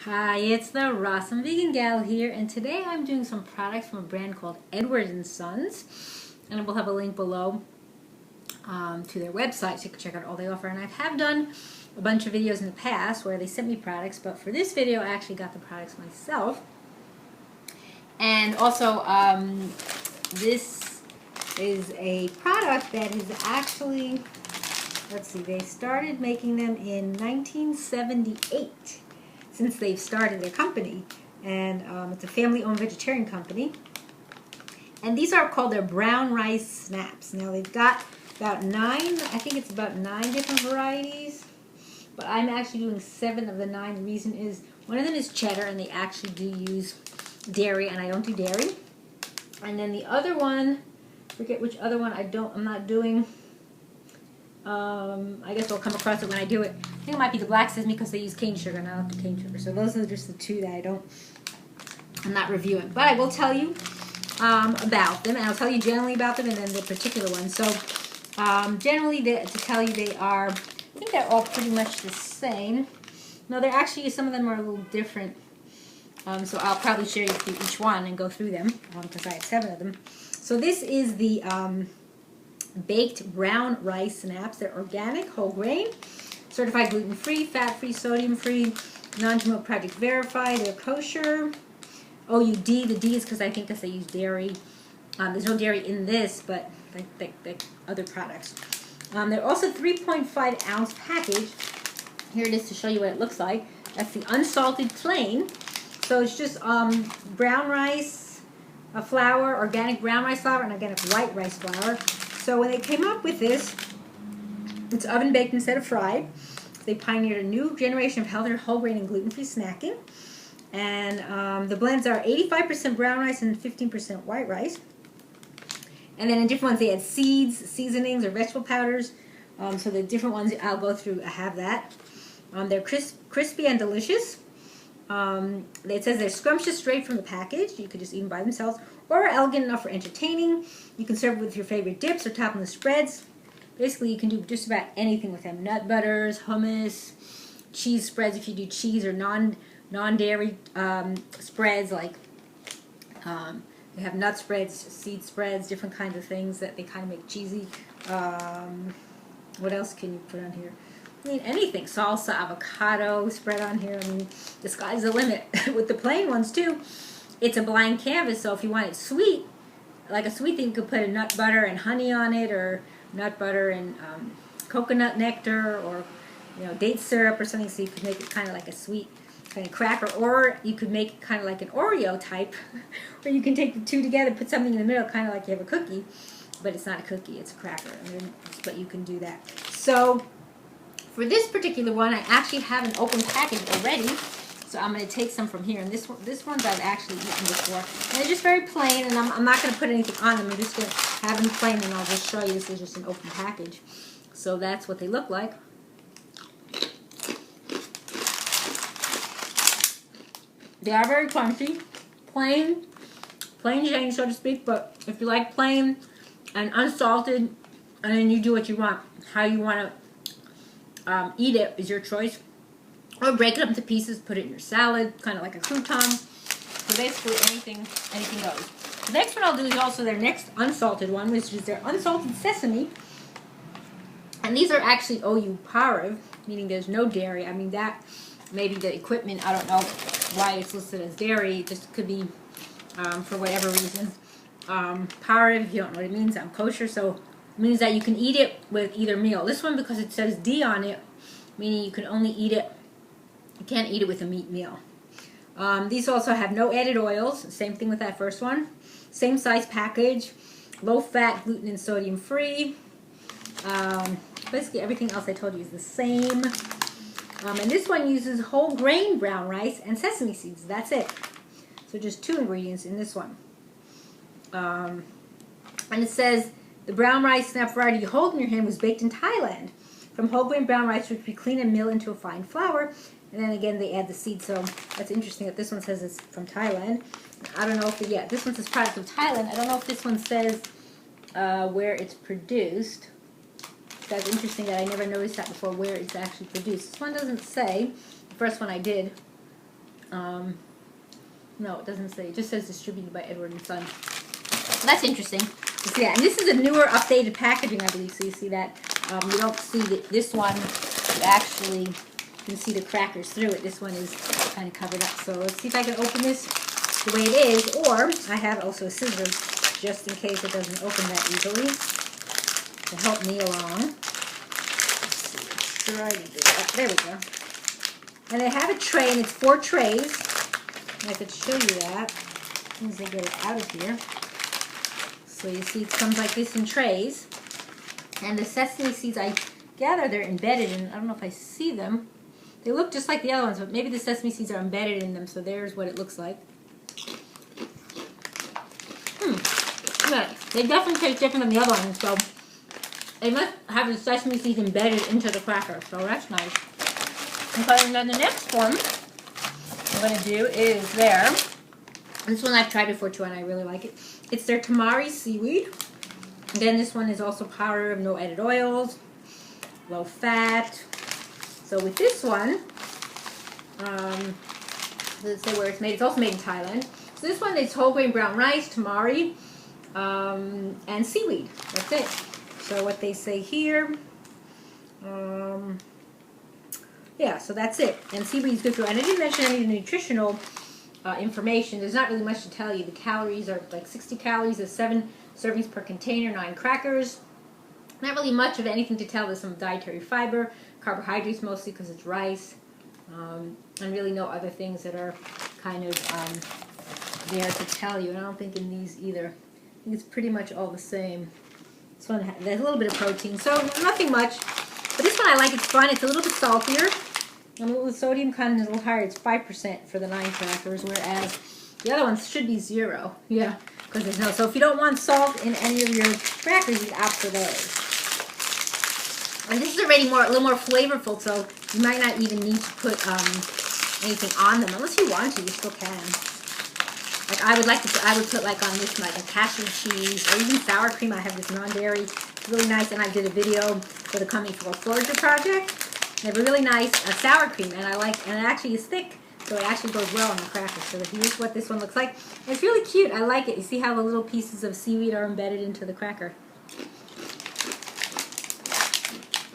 Hi, it's the Rawesome Vegan Gal here, and today I'm doing some products from a brand called Edward & Sons, and I will have a link below to their website so you can check out all they offer. And I have done a bunch of videos in the past where they sent me products, but for this video I actually got the products myself. And also, this is a product that is actually, let's see, they started making them in 1978. Since they've started their company, and it's a family-owned vegetarian company. And these are called their brown rice snaps. Now they've got about 9, I think it's about 9 different varieties, but I'm actually doing 7 of the 9. The reason is one of them is cheddar, and they actually do use dairy, and I don't do dairy. And then the other one, forget which other one I'm not doing. I guess I'll come across it when I do it. I think it might be the black sesame because they use cane sugar, and I like the cane sugar. So those are just the 2 that I'm not reviewing. But I will tell you about them, and I'll tell you generally about them and then the particular ones. So generally, to tell you, they are, I think they're all pretty much the same. No, they're actually, some of them are a little different. So I'll probably share you through each one and go through them because I have 7 of them. So this is the baked brown rice snaps. They're organic, whole grain, certified gluten-free, fat-free, sodium-free, non-GMO project verified. They're kosher. OUD, the D is because I think they use dairy. There's no dairy in this, but like other products. They're also 3.5 ounce package. Here it is to show you what it looks like. That's the unsalted plain. So it's just brown rice, flour, organic brown rice flour, and organic white rice flour. So when they came up with this, it's oven baked instead of fried. They pioneered a new generation of healthier whole grain and gluten-free snacking. And the blends are 85% brown rice and 15% white rice. And then in different ones they add seeds, seasonings, or vegetable powders. So the different ones I'll go through have that. They're crispy and delicious. It says they're scrumptious straight from the package. You could just eat them by themselves, or are elegant enough for entertaining. You can serve it with your favorite dips or top them with spreads. Basically, you can do just about anything with them. Nut butters, hummus, cheese spreads if you do cheese, or non-dairy spreads, like they have nut spreads, seed spreads, different kinds of things that they kind of make cheesy. What else can you put on here? I mean, anything. Salsa, avocado spread on here. I mean, the sky's the limit. With the plain ones, too, it's a blank canvas, so if you want it sweet, like a sweet thing, you could put a nut butter and honey on it, or nut butter and coconut nectar, or date syrup or something, so you could make it kind of like a sweet kind of cracker. Or you could make it kind of like an Oreo type, where you can take the 2 together, put something in the middle, kind of like you have a cookie, but it's not a cookie, it's a cracker. But you can do that. So for this particular one, I actually have an open package already, so I'm going to take some from here. And this one's I've actually eaten before. And they're just very plain, and I'm not going to put anything on them. I'm just going to have them plain, and I'll just show you. This is just an open package. So that's what they look like. They are very crunchy. Plain Jane, so to speak, but if you like plain and unsalted, and then you do what you want, how you want to eat it is your choice. Or break it up into pieces, put it in your salad, kind of like a crouton. So basically anything goes. The next one I'll do is also their next unsalted one, which is their unsalted sesame. And these are actually OU Parav, meaning there's no dairy. I mean, that maybe the equipment, I don't know why it's listed as dairy. It just could be for whatever reason. Parav, if you don't know what it means, I'm kosher, so it means that you can eat it with either meal. This one, because it says D on it, meaning you can only eat it, you can't eat it with a meat meal. These also have no added oils, same thing with that first one. Same size package, low fat, gluten and sodium free. Basically everything else I told you is the same. And this one uses whole grain brown rice and sesame seeds. That's it. So just 2 ingredients in this one. And it says the brown rice snap variety you hold in your hand was baked in Thailand from whole grain brown rice, which we clean and mill into a fine flour. And then again, they add the seeds. So that's interesting that this one says it's from Thailand. I don't know if this one says product of Thailand. I don't know if this one says where it's produced. That's interesting that I never noticed that before, where it's actually produced. This one doesn't say. The first one I did. No, it doesn't say. It just says distributed by Edward and Son. So that's interesting. So yeah, and this is a newer, updated packaging, I believe. So you see that you don't see this one. You actually can see the crackers through it. This one is kind of covered up. So let's see if I can open this the way it is. Or I have also a scissors just in case it doesn't open that easily to help me along. Let's see. Try to do that. There we go. And I have a tray, and it's 4 trays. And I could show you that as soon as I get it out of here. So you see it comes like this in trays. And the sesame seeds, I gather they're embedded in, I don't know if I see them. They look just like the other ones, but maybe the sesame seeds are embedded in them, so there's what it looks like. Yeah, they definitely taste different than the other ones, so they must have the sesame seeds embedded into the cracker, so that's nice. Okay, and then the next one I'm going to do is this one I've tried before too, and I really like it. It's their Tamari Seaweed. Again, this one is also powder of no added oils, low fat. So with this one, let's say where it's made. It's also made in Thailand. So this one is whole grain brown rice, tamari, and seaweed. That's it. So what they say here, yeah, so that's it. And seaweed is good for you. And I didn't mention any of the nutritional information. There's not really much to tell you. The calories are like 60 calories, there's 7 servings per container, 9 crackers. Not really much of anything to tell. There's some dietary fiber, carbohydrates mostly because it's rice, and really no other things that are kind of there to tell you. And I don't think in these either. I think it's pretty much all the same. This one there's a little bit of protein, so nothing much. But this one I like. It's fun. It's a little bit saltier. And with sodium content is a little higher. It's 5% for the 9 crackers, whereas the other ones should be 0. Yeah, because there's no. So if you don't want salt in any of your crackers, you opt for those. And this is already a little more flavorful, so you might not even need to put anything on them. Unless you want to, you still can. Like I would put like on this like a cashew cheese or even sour cream. I have this non-dairy. It's really nice, and I did a video for the Coming for a Forager project. They have a really nice sour cream, and and it actually is thick, so it actually goes well on the crackers. So here's what this one looks like. It's really cute. I like it. You see how the little pieces of seaweed are embedded into the cracker.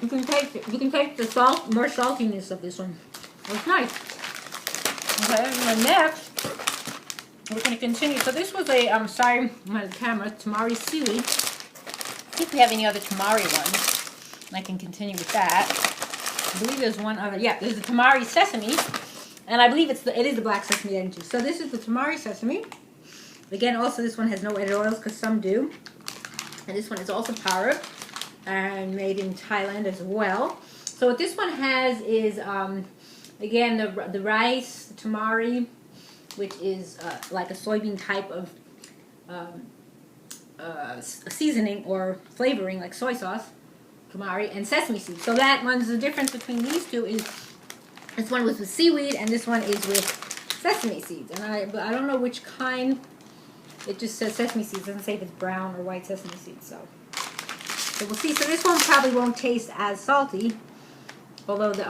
You can taste it. You can taste the more saltiness of this one. It's nice. Okay, and then next, we're going to continue. So this was a, sorry, my camera, Tamari Seaweed. See if we have any other Tamari ones. And I can continue with that. I believe there's one other. Yeah, there's the Tamari Sesame. And I believe it is the black sesame that I didn't. So this is the Tamari Sesame. Again, also this one has no added oils because some do. And this one is also powdered and made in Thailand as well. So what this one has is, again, the rice, tamari, which is like a soybean type of seasoning or flavoring, like soy sauce, tamari, and sesame seeds. So that one's the difference between these two is this one was with seaweed and this one is with sesame seeds. And but I don't know which kind. It just says sesame seeds. It doesn't say if it's brown or white sesame seeds. So we'll see. So this one probably won't taste as salty, although the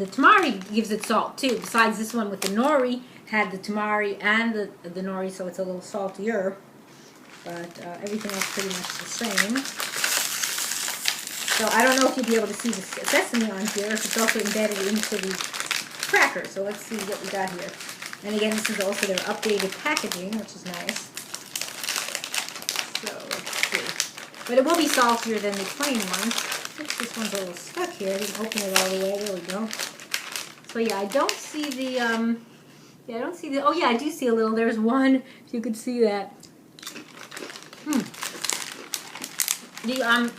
tamari gives it salt too. Besides this one with the nori had the tamari and the nori, so it's a little saltier. But everything else pretty much the same. So I don't know if you'll be able to see the sesame on here, if it's also embedded into the cracker. So let's see what we got here. And again, this is also their updated packaging, which is nice. So let's see. But it will be saltier than the plain one. Oops, this one's a little stuck here. I didn't open it all the way. There we go. So yeah, I don't see the, yeah, I don't see the, oh yeah, I do see a little. There's one, if you could see that.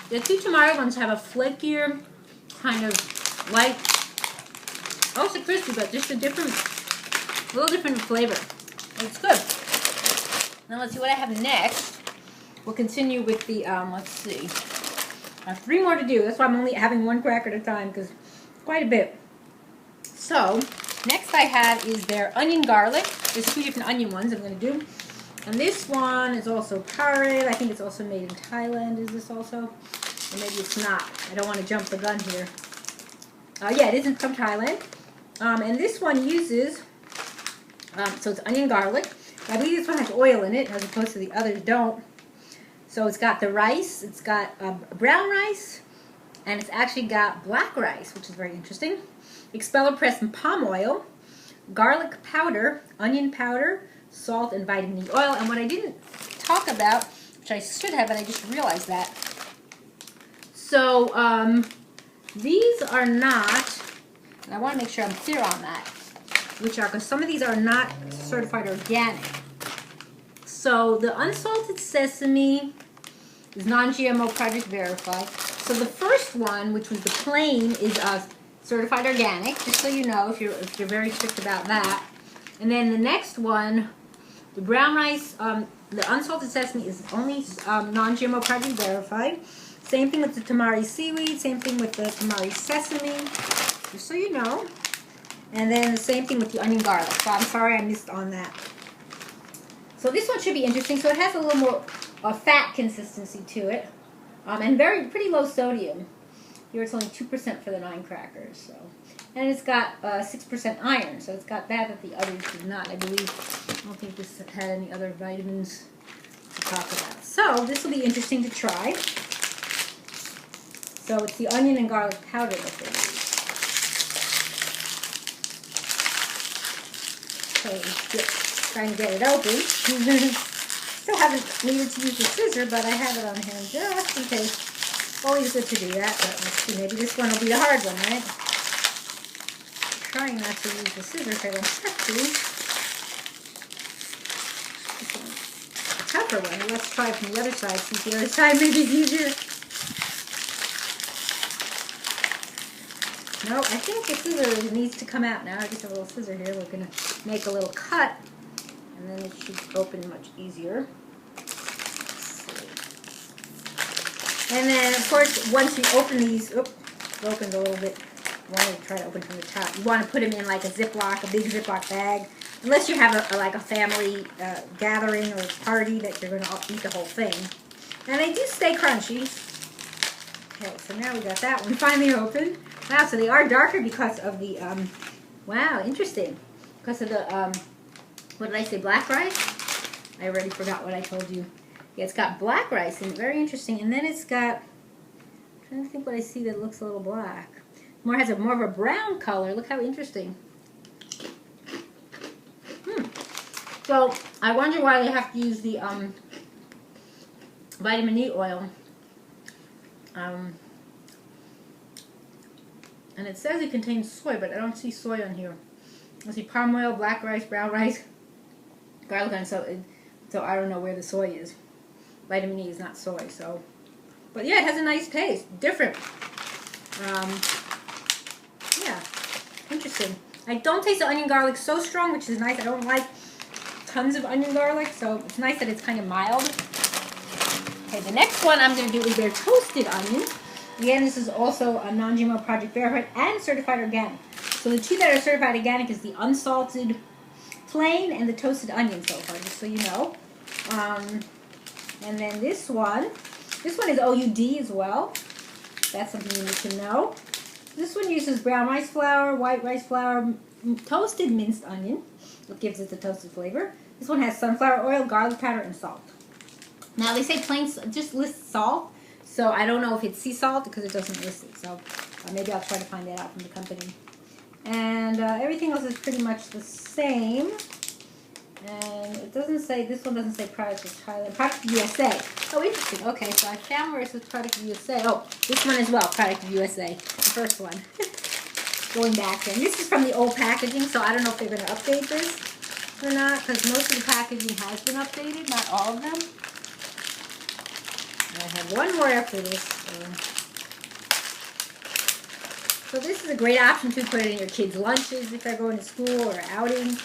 The two tamari ones have a flakier, kind of light, also crispy, but just a little different flavor. It's good. Now let's see what I have next. We'll continue with the, let's see. I have 3 more to do. That's why I'm only having 1 cracker at a time, because quite a bit. So, next I have is their onion garlic. There's 2 different onion ones I'm going to do. And this one is also powdered. I think it's also made in Thailand. Is this also? Or maybe it's not. I don't want to jump the gun here. Yeah, it isn't from Thailand. And this one uses So it's onion garlic. I believe this one has oil in it as opposed to the others don't. So it's got the rice, it's got brown rice, and it's actually got black rice, which is very interesting. Expeller pressed and palm oil, garlic powder, onion powder, salt, and vitamin E oil. And what I didn't talk about, which I should have, and I just realized that. So these are not, and I want to make sure I'm clear on that, which are, because some of these are not certified organic. So the unsalted sesame is non-GMO project verified. So the first one, which was the plain, is certified organic, just so you know, if you're very strict about that. And then the next one, the brown rice, the unsalted sesame is only non-GMO project verified. Same thing with the Tamari seaweed, same thing with the Tamari sesame, just so you know. And then the same thing with the onion garlic. So I'm sorry I missed on that. So this one should be interesting. So it has a little more fat consistency to it, and pretty low sodium. Here it's only 2% for the 9 crackers. So, and it's got 6% iron. So it's got that the others did not. I believe. I don't think this had any other vitamins to talk about. So this will be interesting to try. So it's the onion and garlic powder with it. So trying to get it open. Still haven't needed to use the scissor, but I have it on hand just in case. Always good to do that, but let's see, maybe this one will be the hard one, right? Trying not to use the scissor if I don't have to. This one's a tougher one. Let's try from the other side, see if the other side maybe is easier. No, I think the scissor needs to come out now. I just have a little scissor here. We're going to make a little cut, and then it should open much easier. And then, of course, once you open these, it opens a little bit. I want to try to open from the top. You want to put them in like a Ziploc, a big Ziploc bag. Unless you have like a family gathering or party that you're going to eat the whole thing. And they do stay crunchy. Okay, so now we got that one finally open. Wow, so they are darker because of the, wow, interesting. Because of the, what did I say, black rice? I already forgot what I told you. Yeah, it's got black rice in it, very interesting. And then it's got, I'm trying to think what I see that looks a little black. Has more of a brown color. Look how interesting. So, I wonder why they have to use the vitamin E oil. And it says it contains soy, but I don't see soy on here. I see palm oil, black rice, brown rice, garlic, and so I don't know where the soy is. Vitamin E is not soy, so. But yeah, it has a nice taste. Different. Yeah, interesting. I don't taste the onion garlic so strong, which is nice. I don't like tons of onion garlic, so it's nice that it's kind of mild. Okay, the next one I'm going to do is their toasted onion. Again, this is also a non-GMO project verified and certified organic. So the two that are certified organic is the unsalted plain and the toasted onion so far, just so you know. And then this one is OUD as well. That's something you need to know. This one uses brown rice flour, white rice flour, toasted minced onion. What gives it the toasted flavor. This one has sunflower oil, garlic powder, and salt. Now they say plain, just list salt. So I don't know if it's sea salt because it doesn't list it. So maybe I'll try to find that out from the company. And everything else is pretty much the same. And it doesn't say, this one doesn't say product of Thailand. Product of USA. Oh, interesting. Okay, so I found where it says product of USA. Oh, this one as well, product of USA. The first one. Going back there. And this is from the old packaging, so I don't know if they're going to update this or not, because most of the packaging has been updated, not all of them. And I have one more after this. So this is a great option to put it in your kids' lunches if they're going to school or outing.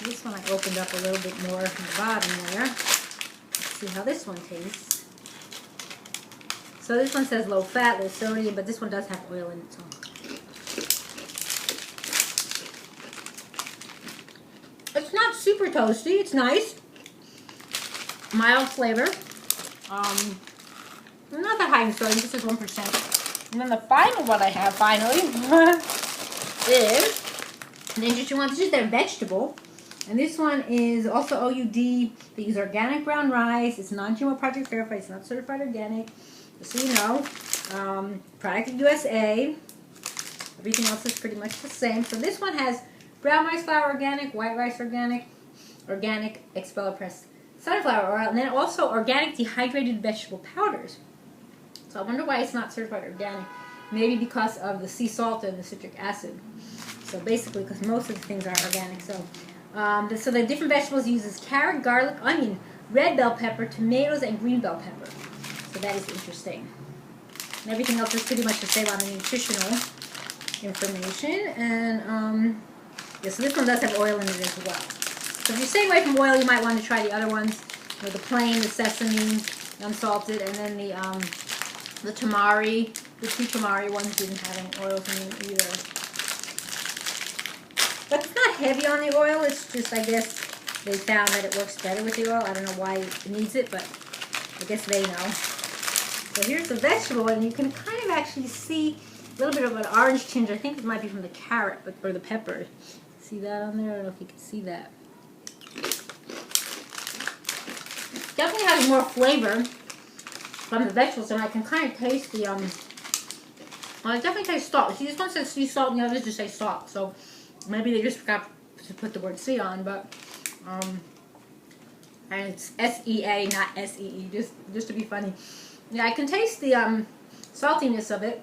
This one I opened up a little bit more from the bottom there. Let's see how this one tastes. So this one says low fat, low sodium, but this one does have oil in it. So. It's not super toasty. It's nice. Mild flavor. Not that high in sodium. This is 1%. And then the final one I have, finally, is And then just you want, this is their vegetable. And this one is also OUD. They use organic brown rice. It's non-GMO project verified. It's not certified organic. Just so you know. Product of USA. Everything else is pretty much the same. So this one has brown rice flour organic, white rice organic, organic expeller pressed sunflower oil, and then also organic dehydrated vegetable powders. So I wonder why it's not certified organic. Maybe because of the sea salt and the citric acid. So basically, because most of the things are organic. So the different vegetables uses carrot, garlic, onion, red bell pepper, tomatoes, and green bell pepper. So that is interesting. And everything else is pretty much the same on the nutritional information. And yeah, so this one does have oil in it as well. So if you're staying away from oil, you might want to try the other ones. You know, the plain, the sesame, unsalted, and then the tamari. The two tamari ones didn't have any oils in them either. But it's not heavy on the oil. It's just, I guess, they found that it works better with the oil. I don't know why it needs it, but I guess they know. So here's the vegetable, and you can kind of actually see a little bit of an orange tinge. I think it might be from the carrot or the pepper. See that on there? I don't know if you can see that. Definitely has more flavor from the vegetables, and I can kind of taste the well, I definitely taste salt. See, this one says sea salt, and the others just say salt. So maybe they just forgot to put the word sea on, but and it's S-E-A, not S-E-E, just to be funny. Yeah, I can taste the saltiness of it,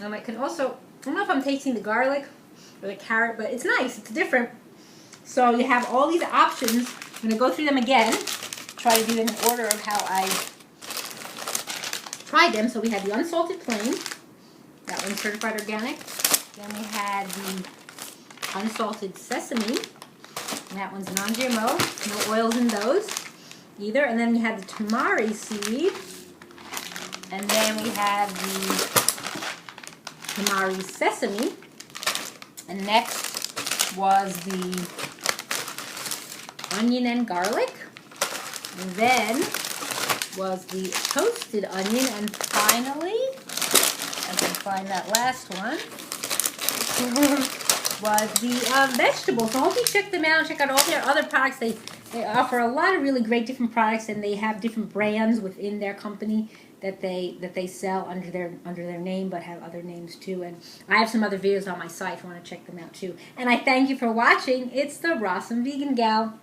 and I can also, I don't know if I'm tasting the garlic or the carrot, but it's nice. It's different. So you have all these options. I'm going to go through them again. Try to do them in order of how I tried them. So we had the unsalted plain. That one's certified organic. Then we had the unsalted sesame. And that one's non-GMO. No oils in those either. And then we had the Tamari seaweed. And then we had the Tamari sesame. And next was the onion and garlic. And then was the toasted onion. And finally, I can find that last one, was the vegetables. So I hope you check them out. Check out all their other products. They offer a lot of really great different products, and they have different brands within their company that they sell under their name, but have other names too. And I have some other videos on my site if you want to check them out too. And I thank you for watching. It's the Rawesome Vegan Gal.